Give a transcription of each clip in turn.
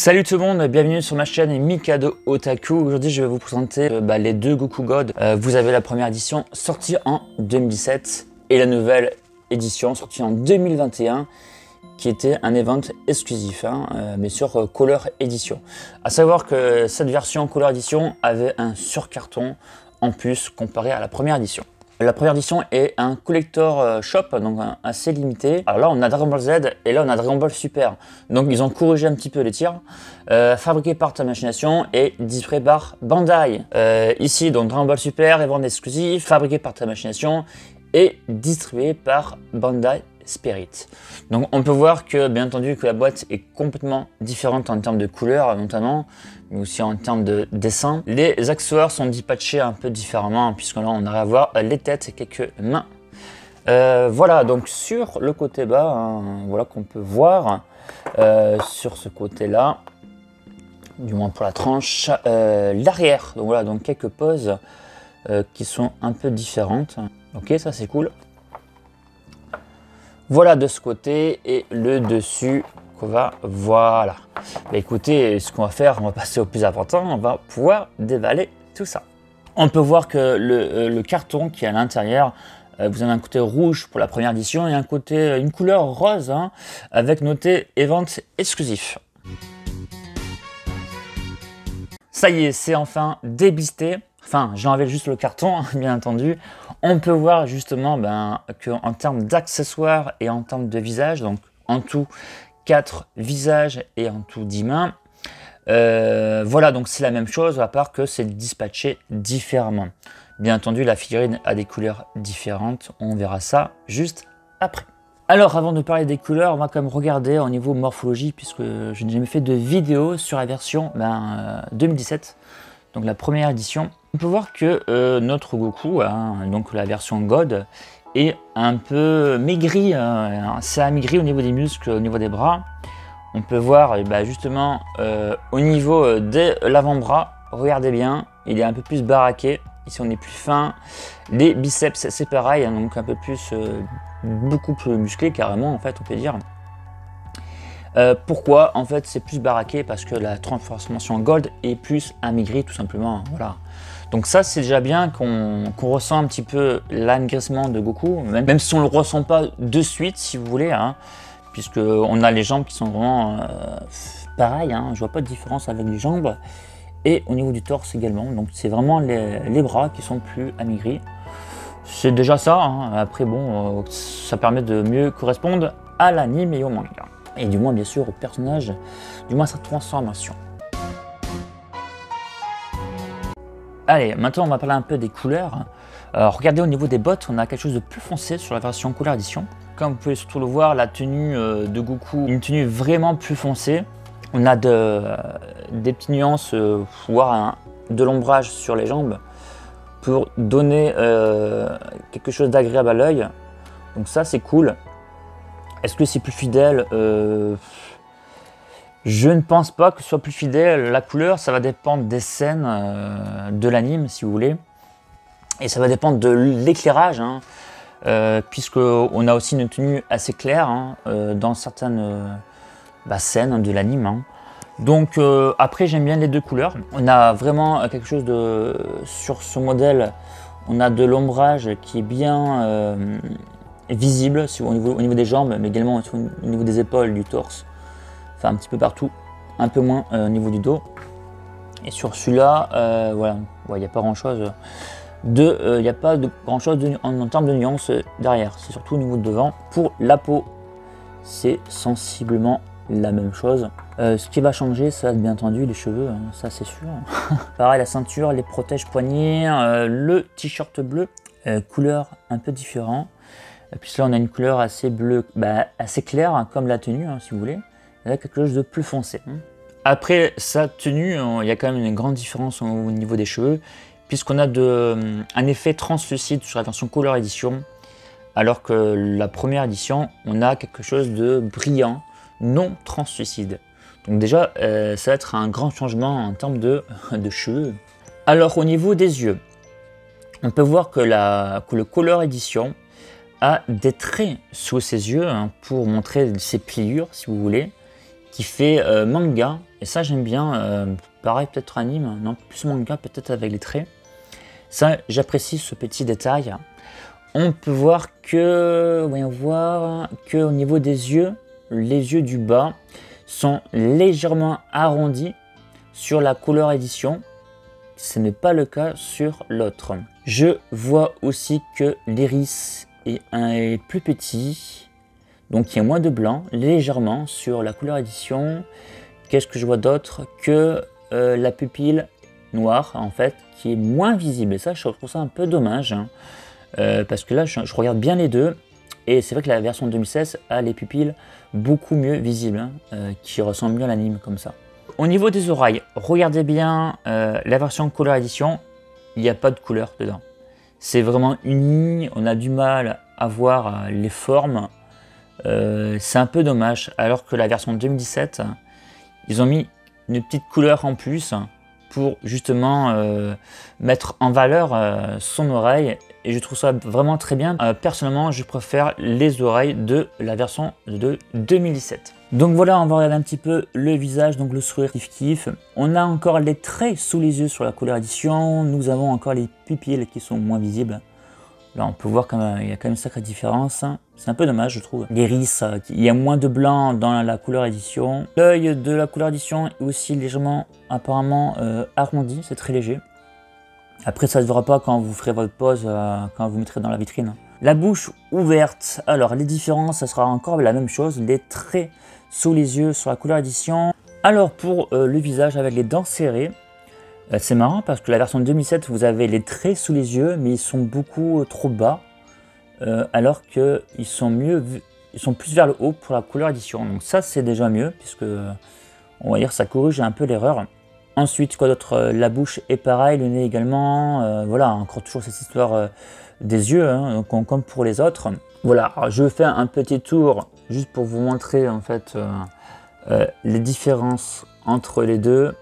Salut tout le monde, bienvenue sur ma chaîne Mikado Otaku. Aujourd'hui je vais vous présenter les deux Goku God. Vous avez la première édition sortie en 2017 et la nouvelle édition sortie en 2021 qui était un event exclusif, mais sur Color Edition. A savoir que cette version Color Edition avait un surcarton en plus comparé à la première édition. La première édition est un collector shop, donc assez limité. Alors là, on a Dragon Ball Z et là, on a Dragon Ball Super. Donc, ils ont corrigé un petit peu les tirs. Fabriqué par Tamachination et distribué par Bandai. Ici, donc Dragon Ball Super est vendu exclusif, fabriqué par Tamachination et distribué par Bandai Spirit. Donc on peut voir que bien entendu que la boîte est complètement différente en termes de couleur notamment, mais aussi en termes de dessin. Les accessoires sont dispatchés un peu différemment puisque là on arrive à voir les têtes et quelques mains. Voilà, donc sur le côté bas, voilà qu'on peut voir sur ce côté là, du moins pour la tranche, l'arrière. Donc voilà, donc quelques poses qui sont un peu différentes. Ok, ça c'est cool. Voilà de ce côté et le dessus qu'on va, voilà. Bah écoutez, ce qu'on va faire, on va passer au plus important, on va pouvoir déballer tout ça. On peut voir que le carton qui est à l'intérieur, vous avez un côté rouge pour la première édition et un côté, une couleur rose avec noté Event exclusif. Ça y est, c'est enfin débisté. Enfin, j'ai enlevé juste le carton, bien entendu. On peut voir justement qu'en termes d'accessoires et en termes de visage, donc en tout 4 visages et en tout 10 mains. Voilà, donc c'est la même chose, à part que c'est dispatché différemment. Bien entendu, la figurine a des couleurs différentes. On verra ça juste après. Alors, avant de parler des couleurs, on va quand même regarder au niveau morphologie, puisque je n'ai jamais fait de vidéo sur la version 2017, donc la première édition. On peut voir que notre Goku, donc la version God, est un peu maigri, c'est amaigri au niveau des muscles, au niveau des bras. On peut voir justement au niveau de l'avant-bras, regardez bien, il est un peu plus baraqué. Ici on est plus fin. Les biceps c'est pareil, donc un peu plus, beaucoup plus musclé carrément en fait on peut dire. Pourquoi en fait c'est plus baraqué? Parce que la transformation Gold est plus amaigrie tout simplement, voilà. Donc ça c'est déjà bien qu'on ressent un petit peu l'amaigrissement de Goku, même si on ne le ressent pas de suite si vous voulez, puisque on a les jambes qui sont vraiment pareilles, je vois pas de différence avec les jambes, et au niveau du torse également, donc c'est vraiment les bras qui sont plus amaigris. C'est déjà ça, après bon, ça permet de mieux correspondre à l'anime et au manga. Et du moins bien sûr au personnage, du moins sa transformation. Allez, maintenant on va parler un peu des couleurs. Regardez au niveau des bottes, on a quelque chose de plus foncé sur la version Color Edition. Comme vous pouvez surtout le voir, la tenue de Goku, une tenue vraiment plus foncée. On a des petites nuances, voire de l'ombrage sur les jambes pour donner quelque chose d'agréable à l'œil. Donc ça c'est cool. Est-ce que c'est plus fidèle? Je ne pense pas que ce soit plus fidèle. La couleur, ça va dépendre des scènes de l'anime, si vous voulez. Et ça va dépendre de l'éclairage, puisqu'on a aussi une tenue assez claire dans certaines scènes de l'anime. Donc après, j'aime bien les deux couleurs. On a vraiment quelque chose de... Sur ce modèle, on a de l'ombrage qui est bien visible au niveau des jambes, mais également au niveau des épaules, du torse. Enfin, un petit peu partout, un peu moins au niveau du dos. Et sur celui-là, voilà, il n'y a pas grand-chose en termes de nuances derrière. C'est surtout au niveau de devant. Pour la peau, c'est sensiblement la même chose. Ce qui va changer, ça bien entendu les cheveux, ça c'est sûr. Pareil, la ceinture, les protèges poignets, le t-shirt bleu, couleur un peu différente. Puis là, on a une couleur assez bleue, assez claire, comme la tenue, si vous voulez. Il y a quelque chose de plus foncé. Après sa tenue, il y a quand même une grande différence au niveau des cheveux, puisqu'on a un effet translucide sur la version Color Edition, alors que la première édition, on a quelque chose de brillant, non translucide. Donc déjà, ça va être un grand changement en termes de cheveux. Alors au niveau des yeux, on peut voir que le Color Edition a des traits sous ses yeux pour montrer ses pliures, si vous voulez, qui fait manga Et ça j'aime bien, pareil peut-être anime, non plus manga peut-être avec les traits. Ça j'apprécie ce petit détail. On peut voir que, voyons voir, que au niveau des yeux, les yeux du bas sont légèrement arrondis sur la couleur édition. Ce n'est pas le cas sur l'autre. Je vois aussi que l'iris est plus petit, donc il y a moins de blanc, légèrement sur la couleur édition. Qu'est-ce que je vois d'autre? Que la pupille noire, en fait, qui est moins visible. Et ça, je trouve ça un peu dommage, hein, parce que là, je regarde bien les deux. Et c'est vrai que la version 2016 a les pupilles beaucoup mieux visibles, hein, qui ressemblent mieux à l'anime comme ça. Au niveau des oreilles, regardez bien la version Color Edition, il n'y a pas de couleur dedans. C'est vraiment une ligne, on a du mal à voir les formes. C'est un peu dommage, alors que la version 2017, ils ont mis une petite couleur en plus pour justement mettre en valeur son oreille. Et je trouve ça vraiment très bien. Personnellement, je préfère les oreilles de la version de 2017. Donc voilà, on va regarder un petit peu le visage, donc le sourire kiff. On a encore les traits sous les yeux sur la Color Edition. Nous avons encore les pupilles qui sont moins visibles. Là, on peut voir qu'il y a quand même une sacrée différence. C'est un peu dommage, je trouve. L'iris, il y a moins de blanc dans la Color Edition. L'œil de la Color Edition est aussi légèrement, apparemment, arrondi. C'est très léger. Après, ça ne se verra pas quand vous ferez votre pause, quand vous mettrez dans la vitrine. La bouche ouverte. Alors, les différences, ça sera encore la même chose. Les traits sous les yeux sur la Color Edition. Alors, pour le visage avec les dents serrées, c'est marrant parce que la version 2007, vous avez les traits sous les yeux, mais ils sont beaucoup trop bas. Alors qu'ils sont ils sont plus vers le haut pour la Color Edition. Donc ça, c'est déjà mieux, puisque, on va dire, ça corrige un peu l'erreur. Ensuite, quoi d'autre? La bouche est pareil, le nez également. Voilà, encore toujours cette histoire des yeux, hein, comme pour les autres. Voilà, alors je fais un petit tour juste pour vous montrer en fait les différences entre les deux.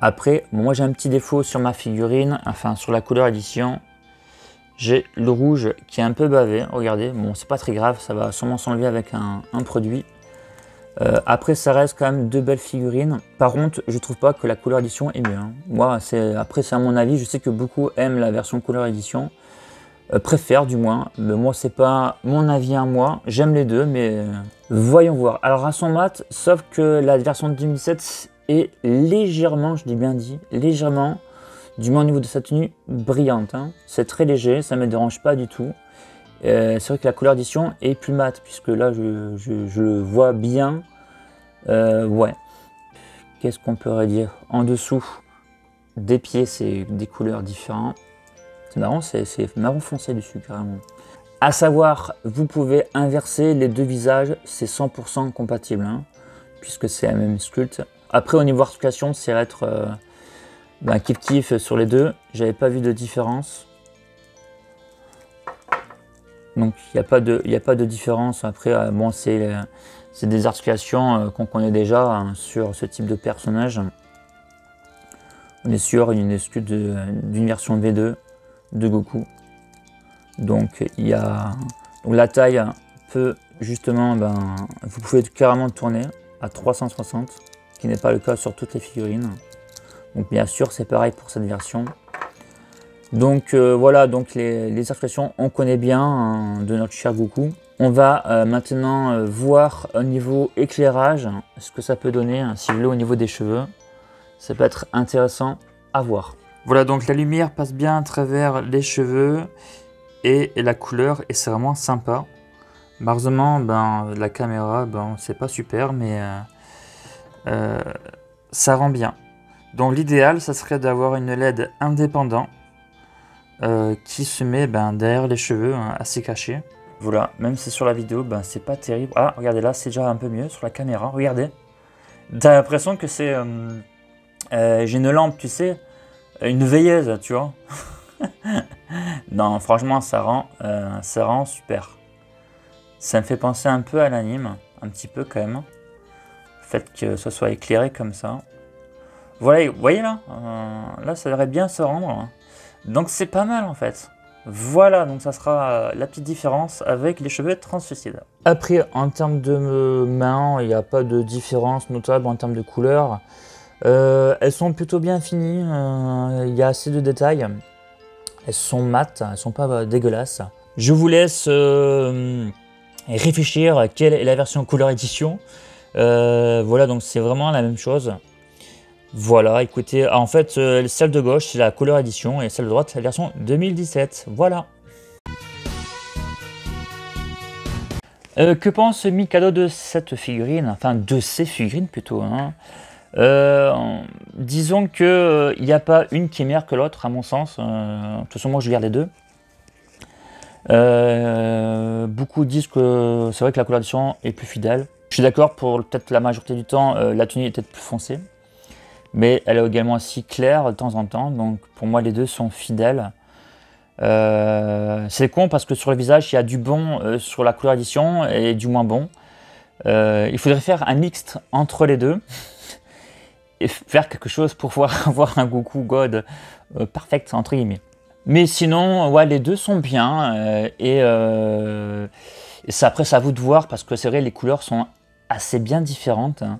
Après, bon, moi j'ai un petit défaut sur ma figurine, enfin sur la Color Edition. J'ai le rouge qui est un peu bavé, regardez. Bon, c'est pas très grave, ça va sûrement s'enlever avec un produit. Après, ça reste quand même deux belles figurines. Par contre, je trouve pas que la Color Edition est mieux, hein. Moi, après, c'est à mon avis. Je sais que beaucoup aiment la version Color Edition, préfèrent du moins. Mais moi, c'est pas mon avis à moi. J'aime les deux, mais voyons voir. Alors, à son mat, sauf que la version de 2017 est légèrement, je dis bien dit, légèrement, du moins au niveau de sa tenue, brillante, hein. C'est très léger, ça me dérange pas du tout. C'est vrai que la Color Edition est plus mat, puisque là je le vois bien. Ouais. Qu'est-ce qu'on pourrait dire? En dessous des pieds, c'est des couleurs différentes. C'est marrant, c'est marron foncé dessus carrément. À savoir, vous pouvez inverser les deux visages, c'est 100% compatible, hein, puisque c'est la même sculpte. Après, au niveau articulation, c'est être kiff sur les deux. J'avais pas vu de différence. Donc il n'y a pas de différence. Après, bon, c'est des articulations qu'on connaît déjà, hein, sur ce type de personnage. On est sur une sculpte d'une version V2 de Goku. Donc il y a donc la taille peut justement, vous pouvez carrément tourner à 360, ce qui n'est pas le cas sur toutes les figurines. Donc bien sûr c'est pareil pour cette version. Donc voilà, donc les articulations on connaît bien, hein, de notre cher Goku. On va maintenant voir au niveau éclairage ce que ça peut donner, hein, si vous voulez, au niveau des cheveux. Ça peut être intéressant à voir. Voilà, donc la lumière passe bien à travers les cheveux et la couleur, et c'est vraiment sympa. Malheureusement, la caméra, c'est pas super, mais ça rend bien. Donc l'idéal, ça serait d'avoir une LED indépendante qui se met derrière les cheveux, hein, assez caché. Voilà, même si sur la vidéo, c'est pas terrible. Ah, regardez là, c'est déjà un peu mieux sur la caméra. Regardez. T'as l'impression que c'est... j'ai une lampe, tu sais, une veilleuse, tu vois. Non, franchement, ça rend super. Ça me fait penser un peu à l'anime, un petit peu quand même. Le fait que ce soit éclairé comme ça. Voilà, vous voyez là, là ça devrait bien se rendre. Donc c'est pas mal en fait. Voilà, donc ça sera la petite différence avec les cheveux translucides. Après, en termes de main, il n'y a pas de différence notable en termes de couleur. Elles sont plutôt bien finies, il y a assez de détails. Elles sont mates, elles sont pas dégueulasses. Je vous laisse réfléchir quelle est la version couleur édition. Voilà, donc c'est vraiment la même chose. Voilà, écoutez, en fait, celle de gauche, c'est la couleur édition, et celle de droite, c'est la version 2017. Voilà. Que pense Mikado de cette figurine? Enfin, de ces figurines plutôt, hein. Disons que il n'y a pas une qui est meilleure que l'autre, à mon sens. De toute façon, moi, je garde les deux. Beaucoup disent que c'est vrai que la couleur édition est plus fidèle. Je suis d'accord, pour peut-être la majorité du temps, la tenue est peut-être plus foncée. Mais elle est également aussi claire de temps en temps, donc pour moi les deux sont fidèles. C'est con parce que sur le visage il y a du bon sur la couleur édition et du moins bon. Il faudrait faire un mixte entre les deux et faire quelque chose pour pouvoir avoir un Goku God parfait entre guillemets. Mais sinon, ouais, les deux sont bien et après c'est à vous de voir parce que c'est vrai les couleurs sont assez bien différentes. Hein.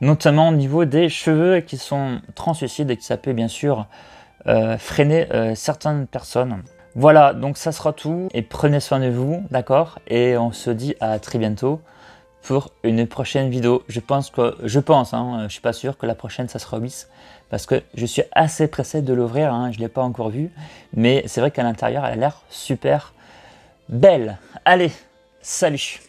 Notamment au niveau des cheveux qui sont translucides et qui ça peut bien sûr freiner certaines personnes. Voilà, donc ça sera tout et prenez soin de vous, d'accord? Et on se dit à très bientôt pour une prochaine vidéo. Je pense, je suis pas sûr que la prochaine ça sera 8 parce que je suis assez pressé de l'ouvrir, hein, je l'ai pas encore vu, mais c'est vrai qu'à l'intérieur elle a l'air super belle. Allez, salut!